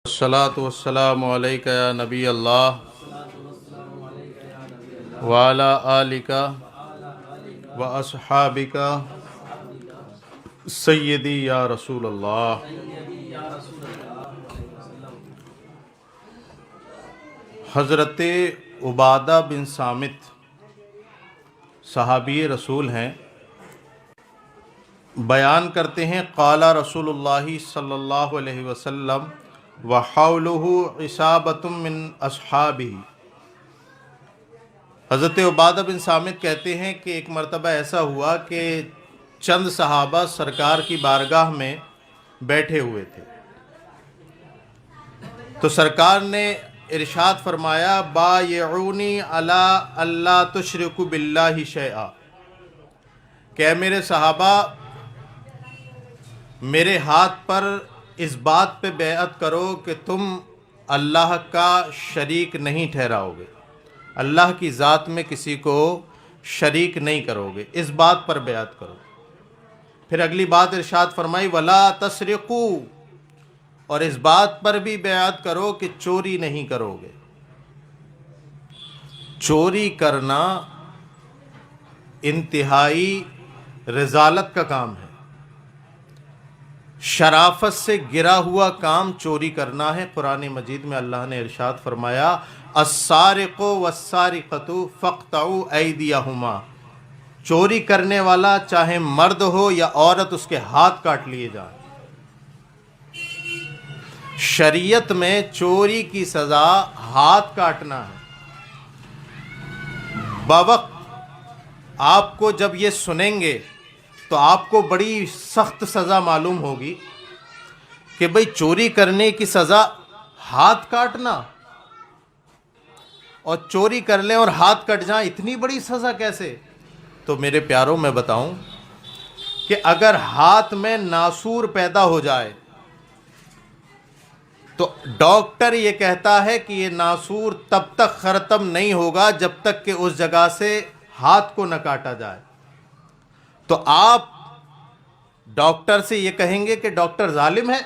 الصلاة والسلام علیکہ یا نبی اللہ وعلی آلکہ و اصحابکہ سیدی یا رسول اللہ۔ حضرت عبادہ بن صامت صحابی رسول ہیں، بیان کرتے ہیں قال رسول اللہ صلی اللہ علیہ وسلم وحولہ عصابۃ من اصحابہ۔ حضرت عبادہ بن صامت کہتے ہیں کہ ایک مرتبہ ایسا ہوا کہ چند صحابہ سرکار کی بارگاہ میں بیٹھے ہوئے تھے، تو سرکار نے ارشاد فرمایا بایعونی علی اللہ تشرکوا باللہ شیئا، کہ اے میرے صحابہ میرے ہاتھ پر اس بات پہ بیعت کرو کہ تم اللہ کا شریک نہیں ٹھہراؤ گے، اللہ کی ذات میں کسی کو شریک نہیں کرو گے، اس بات پر بیعت کرو۔ پھر اگلی بات ارشاد فرمائی ولا تسرقوا، اور اس بات پر بھی بیعت کرو کہ چوری نہیں کرو گے۔ چوری کرنا انتہائی رذالت کا کام ہے، شرافت سے گرا ہوا کام چوری کرنا ہے۔ قرآن مجید میں اللہ نے ارشاد فرمایا السارق والسارقۃ فاقطعوا ایدیہما، چوری کرنے والا چاہے مرد ہو یا عورت، اس کے ہاتھ کاٹ لیے جائیں۔ شریعت میں چوری کی سزا ہاتھ کاٹنا ہے۔ باوقت آپ کو جب یہ سنیں گے تو آپ کو بڑی سخت سزا معلوم ہوگی کہ بھئی چوری کرنے کی سزا ہاتھ کاٹنا، اور چوری کر لیں اور ہاتھ کٹ جائیں، اتنی بڑی سزا کیسے؟ تو میرے پیاروں میں بتاؤں کہ اگر ہاتھ میں ناسور پیدا ہو جائے تو ڈاکٹر یہ کہتا ہے کہ یہ ناسور تب تک ختم نہیں ہوگا جب تک کہ اس جگہ سے ہاتھ کو نہ کاٹا جائے۔ تو آپ ڈاکٹر سے یہ کہیں گے کہ ڈاکٹر ظالم ہے؟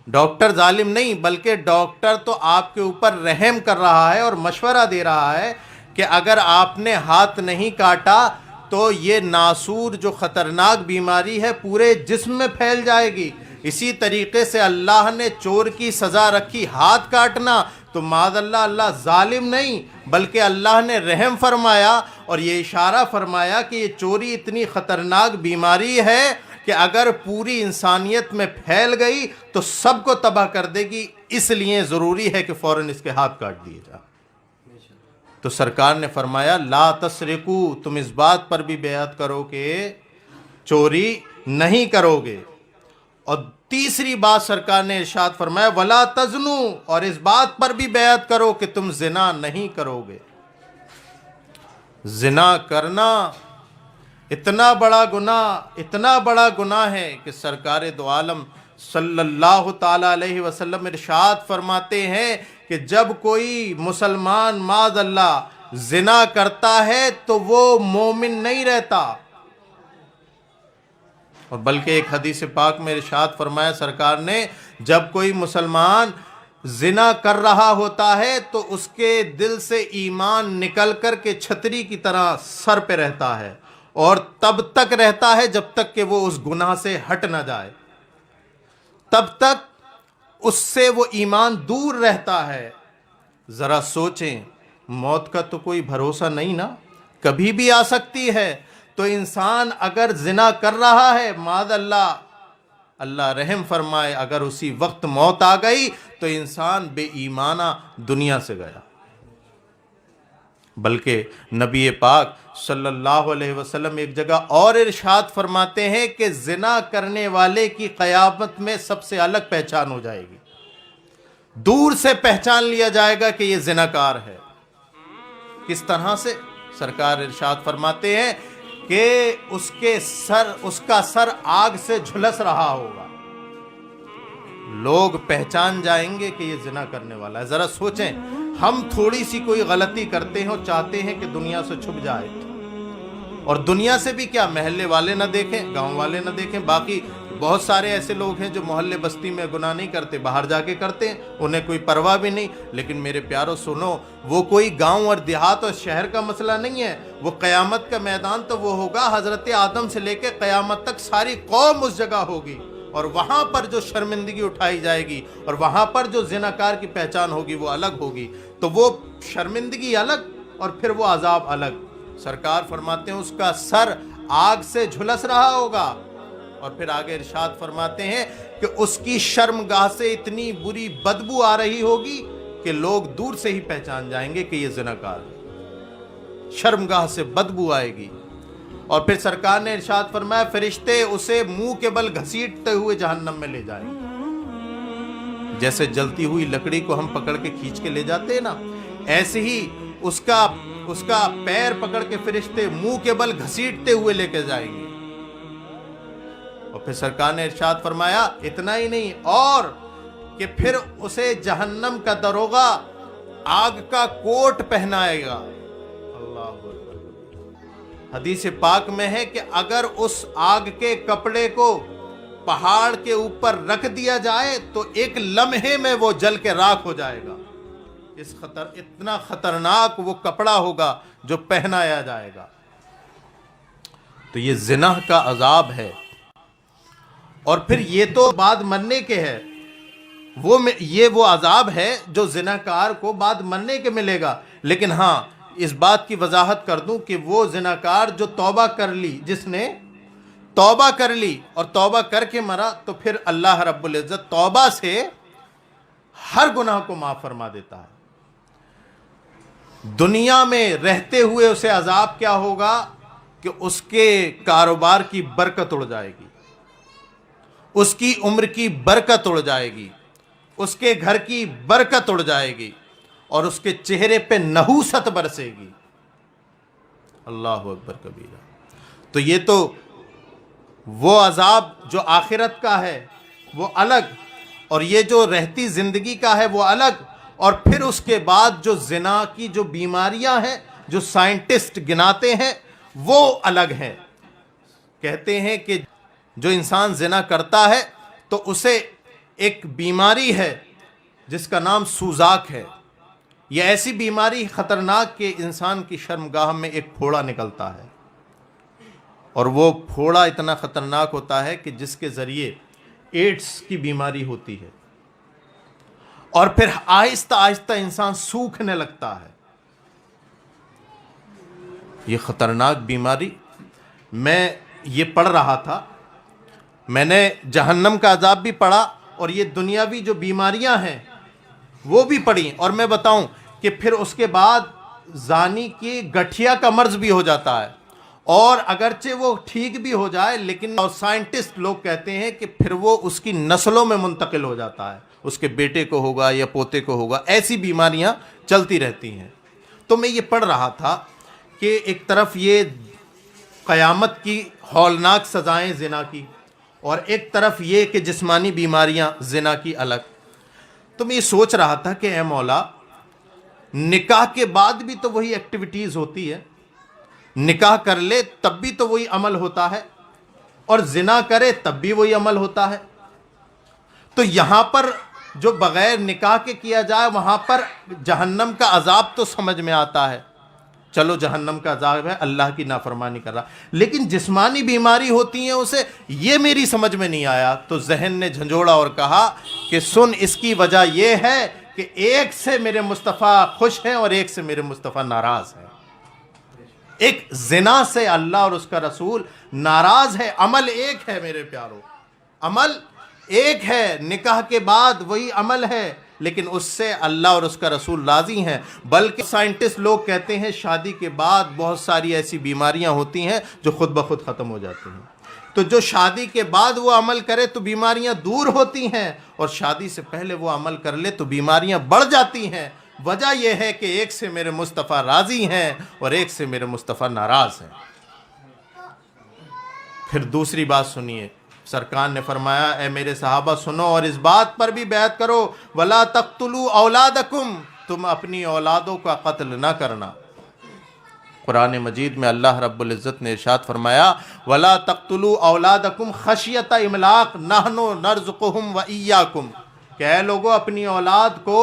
ڈاکٹر ظالم نہیں، بلکہ ڈاکٹر تو آپ کے اوپر رحم کر رہا ہے اور مشورہ دے رہا ہے کہ اگر آپ نے ہاتھ نہیں کاٹا تو یہ ناسور جو خطرناک بیماری ہے پورے جسم میں پھیل جائے گی۔ اسی طریقے سے اللہ نے چور کی سزا رکھی ہاتھ کاٹنا، تو معاذ اللہ اللہ ظالم نہیں بلکہ اللہ نے رحم فرمایا اور یہ اشارہ فرمایا کہ یہ چوری اتنی خطرناک بیماری ہے کہ اگر پوری انسانیت میں پھیل گئی تو سب کو تباہ کر دے گی، اس لیے ضروری ہے کہ فوراً اس کے ہاتھ کاٹ دیے جائیں۔ تو سرکار نے فرمایا لا تسرقوا، تم اس بات پر بھی بیعت کرو کہ چوری نہیں کرو گے۔ اور تیسری بات سرکار نے ارشاد فرمایا ولا تزنوا، اور اس بات پر بھی بیعت کرو کہ تم زنا نہیں کرو گے۔ زنا کرنا اتنا بڑا گناہ ہے کہ سرکار دو عالم صلی اللہ تعالی علیہ وسلم ارشاد فرماتے ہیں کہ جب کوئی مسلمان معاذ اللہ زنا کرتا ہے تو وہ مومن نہیں رہتا، اور بلکہ ایک حدیث پاک میں ارشاد فرمایا سرکار نے جب کوئی مسلمان زنا کر رہا ہوتا ہے تو اس کے دل سے ایمان نکل کر کے چھتری کی طرح سر پہ رہتا ہے، اور تب تک رہتا ہے جب تک کہ وہ اس گناہ سے ہٹ نہ جائے، تب تک اس سے وہ ایمان دور رہتا ہے۔ ذرا سوچیں، موت کا تو کوئی بھروسہ نہیں نا، کبھی بھی آ سکتی ہے۔ تو انسان اگر زنا کر رہا ہے معاذ اللہ اللہ رحم فرمائے، اگر اسی وقت موت آ گئی تو انسان بے ایمانہ دنیا سے گیا۔ بلکہ نبی پاک صلی اللہ علیہ وسلم ایک جگہ اور ارشاد فرماتے ہیں کہ زنا کرنے والے کی قیامت میں سب سے الگ پہچان ہو جائے گی، دور سے پہچان لیا جائے گا کہ یہ زناکار ہے۔ کس طرح سے؟ سرکار ارشاد فرماتے ہیں کہ اس کا سر آگ سے جھلس رہا ہوگا، لوگ پہچان جائیں گے کہ یہ زنا کرنے والا ہے۔ ذرا سوچیں، ہم تھوڑی سی کوئی غلطی کرتے ہیں اور چاہتے ہیں کہ دنیا سے چھپ جائے، اور دنیا سے بھی کیا، محلے والے نہ دیکھیں، گاؤں والے نہ دیکھیں، باقی بہت سارے ایسے لوگ ہیں جو محلے بستی میں گناہ نہیں کرتے، باہر جا کے کرتے ہیں، انہیں کوئی پرواہ بھی نہیں. لیکن میرے پیارو سنو، وہ کوئی گاؤں اور دیہات اور شہر کا مسئلہ نہیں ہے. وہ قیامت کا میدان تو وہ ہوگا، حضرت آدم سے لے کے قیامت تک ساری قوم اس جگہ ہوگی، اور وہاں پر جو شرمندگی اٹھائی جائے گی اور وہاں پر جو زناکار کی پہچان ہوگی وہ الگ ہوگی. تو وہ شرمندگی الگ اور پھر وہ عذاب الگ. سرکار فرماتے ہیں اس کا سر آگ سے جھلس رہا ہوگا، اور پھر آگے ارشاد فرماتے ہیں کہ اس کی شرمگاہ سے اتنی بری بدبو آ رہی ہوگی کہ لوگ دور سے ہی پہچان جائیں گے کہ یہ زناکار ہے. شرمگاہ سے بدبو آئے گی. اور پھر سرکار نے ارشاد فرمایا فرشتے اسے منہ کے بل گھسیٹتے ہوئے جہنم میں لے جائیں گے. جیسے جلتی ہوئی لکڑی کو ہم پکڑ کے کھینچ کے لے جاتے ہیں نا، ایسے ہی اس کا پیر پکڑ کے فرشتے منہ کے بل گھسیٹتے ہوئے لے کے جائیں گے. اور پھر سرکار نے ارشاد فرمایا اتنا ہی نہیں، اور کہ پھر اسے جہنم کا دروغہ آگ کا کوٹ پہنائے گا. اللہ اکبر. حدیث پاک میں ہے کہ اگر اس آگ کے کپڑے کو پہاڑ کے اوپر رکھ دیا جائے تو ایک لمحے میں وہ جل کے راکھ ہو جائے گا. اتنا خطرناک وہ کپڑا ہوگا جو پہنایا جائے گا. تو یہ زنا کا عذاب ہے. اور پھر یہ تو بعد مرنے کے ہے، یہ وہ عذاب ہے جو زناکار کو بعد مرنے کے ملے گا. لیکن ہاں اس بات کی وضاحت کر دوں کہ وہ زناکار جو توبہ کر لی، جس نے توبہ کر لی اور توبہ کر کے مرا، تو پھر اللہ رب العزت توبہ سے ہر گناہ کو معاف فرما دیتا ہے. دنیا میں رہتے ہوئے اسے عذاب کیا ہوگا کہ اس کے کاروبار کی برکت اڑ جائے گی، اس کی عمر کی برکت اڑ جائے گی، اس کے گھر کی برکت اڑ جائے گی، اور اس کے چہرے پہ نحوست برسے گی. اللہ اکبر کبیرہ. تو یہ تو وہ عذاب جو آخرت کا ہے وہ الگ، اور یہ جو رہتی زندگی کا ہے وہ الگ. اور پھر اس کے بعد جو زنا کی جو بیماریاں ہیں جو سائنٹسٹ گناتے ہیں وہ الگ ہیں. کہتے ہیں کہ جو انسان زنا کرتا ہے تو اسے ایک بیماری ہے جس کا نام سوزاک ہے. یہ ایسی بیماری خطرناک کہ انسان کی شرمگاہ میں ایک پھوڑا نکلتا ہے، اور وہ پھوڑا اتنا خطرناک ہوتا ہے کہ جس کے ذریعے ایڈز کی بیماری ہوتی ہے، اور پھر آہستہ آہستہ انسان سوکھنے لگتا ہے. یہ خطرناک بیماری، میں یہ پڑھ رہا تھا، میں نے جہنم کا عذاب بھی پڑھا اور یہ دنیاوی جو بیماریاں ہیں وہ بھی پڑھی. اور میں بتاؤں کہ پھر اس کے بعد زانی کی گٹھیا کا مرض بھی ہو جاتا ہے، اور اگرچہ وہ ٹھیک بھی ہو جائے لیکن اور سائنٹسٹ لوگ کہتے ہیں کہ پھر وہ اس کی نسلوں میں منتقل ہو جاتا ہے، اس کے بیٹے کو ہوگا یا پوتے کو ہوگا. ایسی بیماریاں چلتی رہتی ہیں. تو میں یہ پڑھ رہا تھا کہ ایک طرف یہ قیامت کی ہولناک سزائیں زنا کی، اور ایک طرف یہ کہ جسمانی بیماریاں زنا کی الگ. تو میں یہ سوچ رہا تھا کہ اے مولا، نکاح کے بعد بھی تو وہی ایکٹیویٹیز ہوتی ہے، نکاح کر لے تب بھی تو وہی عمل ہوتا ہے، اور زنا کرے تب بھی وہی عمل ہوتا ہے. تو یہاں پر جو بغیر نکاح کے کیا جائے وہاں پر جہنم کا عذاب تو سمجھ میں آتا ہے، چلو جہنم کا عذاب ہے، اللہ کی نافرمانی کر رہا. لیکن جسمانی بیماری ہوتی ہیں اسے، یہ میری سمجھ میں نہیں آیا. تو ذہن نے جھنجھوڑا اور کہا کہ سن، اس کی وجہ یہ ہے کہ ایک سے میرے مصطفیٰ خوش ہیں اور ایک سے میرے مصطفیٰ ناراض ہیں. ایک زنا سے اللہ اور اس کا رسول ناراض ہے. عمل ایک ہے میرے پیارو، عمل ایک ہے، نکاح کے بعد وہی عمل ہے، لیکن اس سے اللہ اور اس کا رسول راضی ہیں. بلکہ سائنٹسٹ لوگ کہتے ہیں شادی کے بعد بہت ساری ایسی بیماریاں ہوتی ہیں جو خود بخود ختم ہو جاتی ہیں. تو جو شادی کے بعد وہ عمل کرے تو بیماریاں دور ہوتی ہیں، اور شادی سے پہلے وہ عمل کر لے تو بیماریاں بڑھ جاتی ہیں. وجہ یہ ہے کہ ایک سے میرے مصطفیٰ راضی ہیں اور ایک سے میرے مصطفیٰ ناراض ہیں. پھر دوسری بات سنیے، سرکار نے فرمایا اے میرے صحابہ سنو اور اس بات پر بھی بیعت کرو، وَلَا تَقْتُلُوا أَوْلَادَكُمْ، تم اپنی اولادوں کا قتل نہ کرنا. قرآن مجید میں اللہ رب العزت نے ارشاد فرمایا وَلَا تَقْتُلُوا أَوْلَادَكُمْ خَشْيَةَ إِمْلَاقٍ نَحْنُ نَرْزُقُهُمْ وَإِيَّاكُمْ کہ اے لوگو اپنی اولاد کو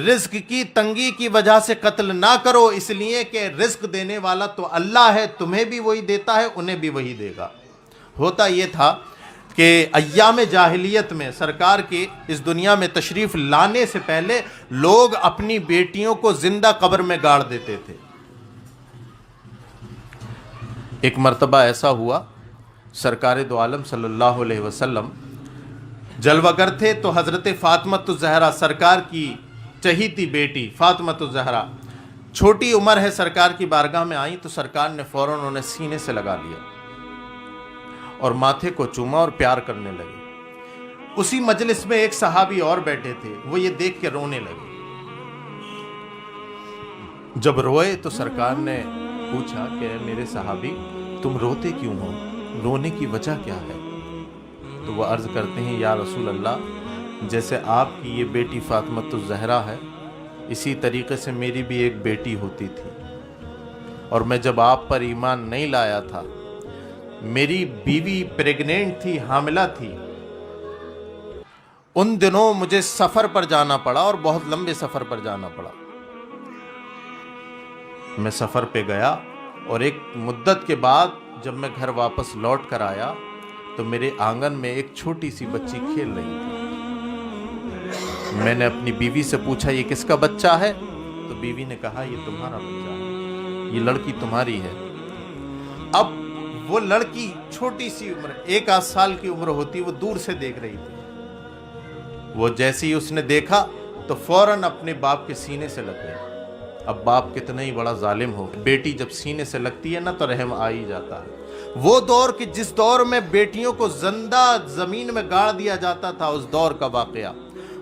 رزق کی تنگی کی وجہ سے قتل نہ کرو، اس لیے کہ رزق دینے والا تو اللہ ہے، تمہیں بھی وہی دیتا ہے، انہیں بھی وہی دے گا۔ ہوتا یہ تھا کہ ایام جاہلیت میں سرکار کی اس دنیا میں تشریف لانے سے پہلے لوگ اپنی بیٹیوں کو زندہ قبر میں گاڑ دیتے تھے۔ ایک مرتبہ ایسا ہوا، سرکار دو عالم صلی اللہ علیہ وسلم جلوہ گر تھے، تو حضرت فاطمۃ الزہرا سرکار کی چہیتی بیٹی فاطمۃ الزہرا چھوٹی عمر ہے، سرکار کی بارگاہ میں آئیں تو سرکار نے فوراً انہیں سینے سے لگا لیا اور ماتھے کو چوما اور پیار کرنے لگے۔ اسی مجلس میں ایک صحابی اور بیٹھے تھے، وہ یہ دیکھ کے رونے لگے۔ جب روئے تو سرکار نے پوچھا کہ اے میرے صحابی تم روتے کیوں ہو، رونے کی وجہ کیا ہے؟ تو وہ عرض کرتے ہیں یا رسول اللہ، جیسے آپ کی یہ بیٹی فاطمۃ الزہرا ہے، اسی طریقے سے میری بھی ایک بیٹی ہوتی تھی، اور میں جب آپ پر ایمان نہیں لایا تھا، میری بیوی پریگنینٹ تھی، حاملہ تھی، ان دنوں مجھے سفر پر جانا پڑا اور بہت لمبے سفر پر جانا پڑا۔ میں سفر پہ گیا اور ایک مدت کے بعد جب میں گھر واپس لوٹ کر آیا تو میرے آنگن میں ایک چھوٹی سی بچی کھیل رہی تھی۔ میں نے اپنی بیوی سے پوچھا یہ کس کا بچہ ہے؟ تو بیوی نے کہا یہ تمہارا بچہ ہے، یہ لڑکی تمہاری ہے۔ اب وہ لڑکی چھوٹی سی عمر، 1 سال کی عمر ہوتی، وہ دور سے دیکھ رہی تھی۔ وہ جیسے ہی اس نے دیکھا تو فوراً اپنے باپ کے سینے سے لگ گئی۔ اب باپ کتنا ہی بڑا ظالم ہو، بیٹی جب سینے سے لگتی ہے نا تو رحم آ ہی جاتا ہے۔ وہ دور کہ جس دور میں بیٹیوں کو زندہ زمین میں گاڑ دیا جاتا تھا، اس دور کا واقعہ۔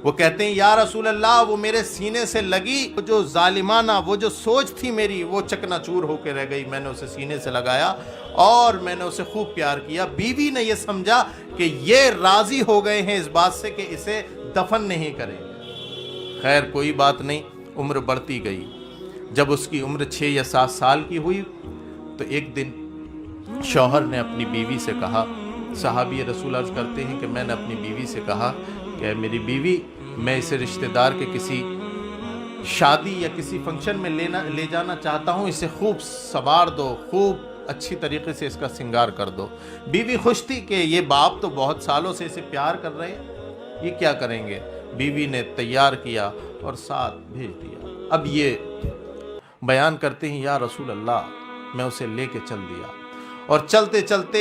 وہ کہتے ہیں یا رسول اللہ وہ میرے سینے سے لگی، وہ جو ظالمانہ وہ جو سوچ تھی میری وہ چکنا چور ہو کے رہ گئی۔ میں نے اسے سینے سے لگایا اور میں نے اسے خوب پیار کیا۔ بیوی نے یہ سمجھا کہ یہ راضی ہو گئے ہیں اس بات سے کہ اسے دفن نہیں کریں گے۔ خیر کوئی بات نہیں، عمر بڑھتی گئی۔ جب اس کی عمر 6 یا 7 سال کی ہوئی تو ایک دن شوہر نے اپنی بیوی سے کہا، صحابی رسول عرض کرتے ہیں کہ میں نے اپنی بیوی سے کہا کہ میری بیوی، میں اسے رشتہ دار کے کسی شادی یا کسی فنکشن میں لے جانا چاہتا ہوں، اسے خوب سنوار دو، خوب اچھی طریقے سے اس کا سنگار کر دو۔ بیوی خوش تھی کہ یہ باپ تو بہت سالوں سے اسے پیار کر رہے ہیں، یہ کیا کریں گے؟ بیوی نے تیار کیا اور ساتھ بھیج دیا۔ اب یہ بیان کرتے ہیں یا رسول اللہ میں اسے لے کے چل دیا، اور چلتے چلتے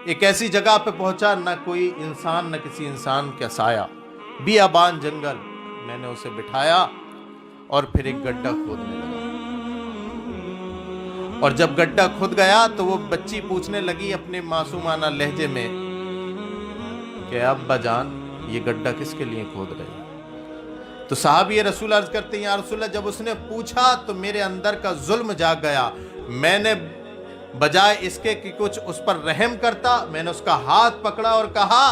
ایک ایسی جگہ پہ پہنچا، نہ کوئی انسان نہ کسی انسان کا سایہ، بیابان جنگل۔ میں نے اسے بٹھایا اور پھر ایک گڈھا کھودنے لگا، اور جب گڈھا کھود گیا تو وہ بچی پوچھنے لگی اپنے معصومانہ لہجے میں کہ ابا جان یہ گڈھا کس کے لیے کھود رہے ہیں؟ تو صحابی رسول عرض کرتے ہیں یا رسول اللہ جب اس نے پوچھا تو میرے اندر کا ظلم جاگ گیا۔ میں نے بجائے اس کے کہ کچھ اس پر رحم کرتا، میں نے اس کا ہاتھ پکڑا اور کہا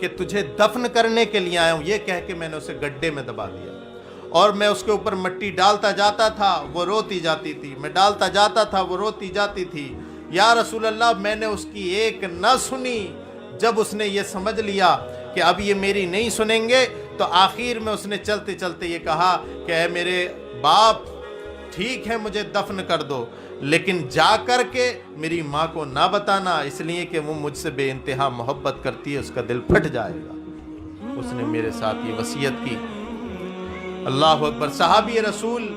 کہ تجھے دفن کرنے کے لیے آیا ہوں، یہ کہہ کے میں نے اسے گڈھے میں دبا دیا، اور میں اس کے اوپر مٹی ڈالتا جاتا تھا، وہ روتی جاتی تھی، میں ڈالتا جاتا تھا، وہ روتی جاتی تھی۔ یا رسول اللہ میں نے اس کی ایک نہ سنی۔ جب اس نے یہ سمجھ لیا کہ اب یہ میری نہیں سنیں گے تو آخر میں اس نے چلتے چلتے یہ کہا کہ اے میرے باپ ٹھیک ہے مجھے دفن کر دو، لیکن جا کر کے میری ماں کو نہ بتانا، اس لیے کہ وہ مجھ سے بے انتہا محبت کرتی ہے، اس کا دل پھٹ جائے گا۔ اس نے میرے ساتھ یہ وصیت کی۔ اللہ اکبر۔ صحابی رسول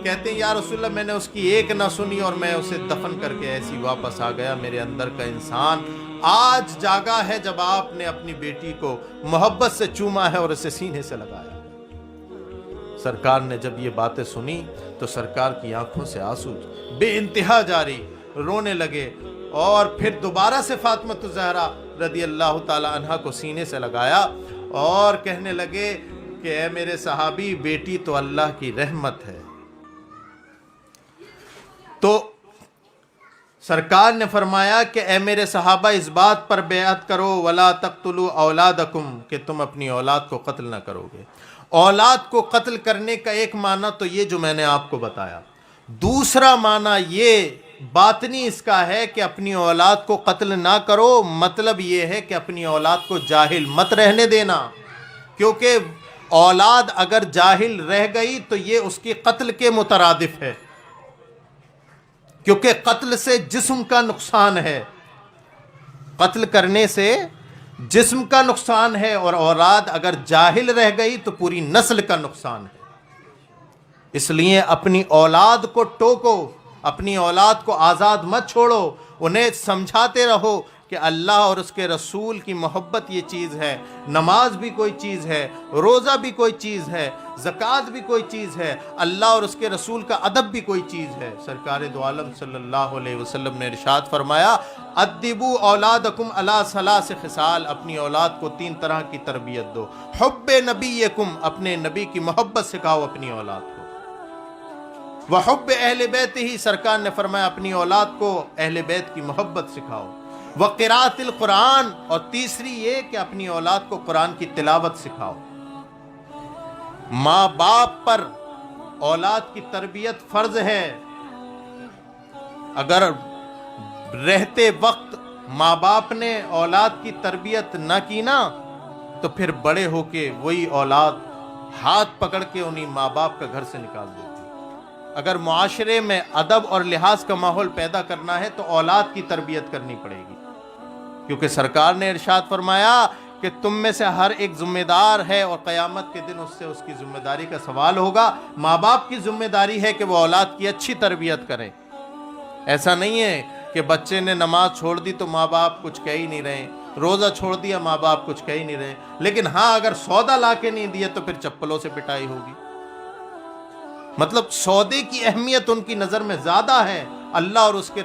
کہتے ہیں یا رسول اللہ میں نے اس کی ایک نہ سنی اور میں اسے دفن کر کے ایسی واپس آ گیا۔ میرے اندر کا انسان آج جاگا ہے جب آپ نے اپنی بیٹی کو محبت سے چوما ہے اور اسے سینے سے لگایا۔ سرکار نے جب یہ باتیں سنی تو سرکار کی آنکھوں سے آنسو بے انتہا جاری، رونے لگے، اور پھر دوبارہ سے فاطمۃ الزہرا رضی اللہ تعالی عنہا کو سینے سے لگایا اور کہنے لگے کہ اے میرے صحابی بیٹی تو اللہ کی رحمت ہے۔ تو سرکار نے فرمایا کہ اے میرے صحابہ اس بات پر بیعت کرو وَلَا تَقْتُلُوا أَوْلَادَكُمْ کہ تم اپنی اولاد کو قتل نہ کرو گے۔ اولاد کو قتل کرنے کا ایک معنی تو یہ جو میں نے آپ کو بتایا، دوسرا معنی یہ باطنی اس کا ہے کہ اپنی اولاد کو قتل نہ کرو، مطلب یہ ہے کہ اپنی اولاد کو جاہل مت رہنے دینا، کیونکہ اولاد اگر جاہل رہ گئی تو یہ اس کی قتل کے مترادف ہے، کیونکہ قتل سے جسم کا نقصان ہے، قتل کرنے سے جسم کا نقصان ہے، اور اولاد اگر جاہل رہ گئی تو پوری نسل کا نقصان ہے۔ اس لیے اپنی اولاد کو ٹوکو، اپنی اولاد کو آزاد مت چھوڑو، انہیں سمجھاتے رہو کہ اللہ اور اس کے رسول کی محبت یہ چیز ہے، نماز بھی کوئی چیز ہے، روزہ بھی کوئی چیز ہے، زکوٰۃ بھی کوئی چیز ہے، اللہ اور اس کے رسول کا ادب بھی کوئی چیز ہے۔ سرکار دو عالم صلی اللہ علیہ وسلم نے ارشاد فرمایا، ادبوا اولادکم علی ثلاث خصال، اپنی اولاد کو 3 طرح کی تربیت دو۔ حب نبیکم، اپنے نبی کی محبت سکھاؤ اپنی اولاد کو۔ وحب اہل بیت ہی، سرکار نے فرمایا اپنی اولاد کو اہل بیت کی محبت سکھاؤ۔ وقراءۃ القرآن، اور تیسری یہ کہ اپنی اولاد کو قرآن کی تلاوت سکھاؤ۔ ماں باپ پر اولاد کی تربیت فرض ہے، اگر رہتے وقت ماں باپ نے اولاد کی تربیت نہ کی نا تو پھر بڑے ہو کے وہی اولاد ہاتھ پکڑ کے انہیں ماں باپ کا گھر سے نکال دیتی۔ اگر معاشرے میں ادب اور لحاظ کا ماحول پیدا کرنا ہے تو اولاد کی تربیت کرنی پڑے گی، کیونکہ سرکار نے ارشاد فرمایا کہ تم میں سے ہر ایک ذمہ دار ہے اور قیامت کے دن اس سے اس کی ذمہ داری کا سوال ہوگا۔ ماں باپ کی ذمہ داری ہے کہ وہ اولاد کی اچھی تربیت کریں۔ ایسا نہیں ہے کہ بچے نے نماز چھوڑ دی تو ماں باپ کچھ کہہ ہی نہیں رہے، روزہ چھوڑ دیا ماں باپ کچھ کہہ ہی نہیں رہے، لیکن ہاں اگر سودا لا کے نہیں دیا تو پھر چپلوں سے پٹائی ہوگی۔ مطلب سودے کی اہمیت ان کی نظر میں زیادہ ہے، اللہ اور اس کے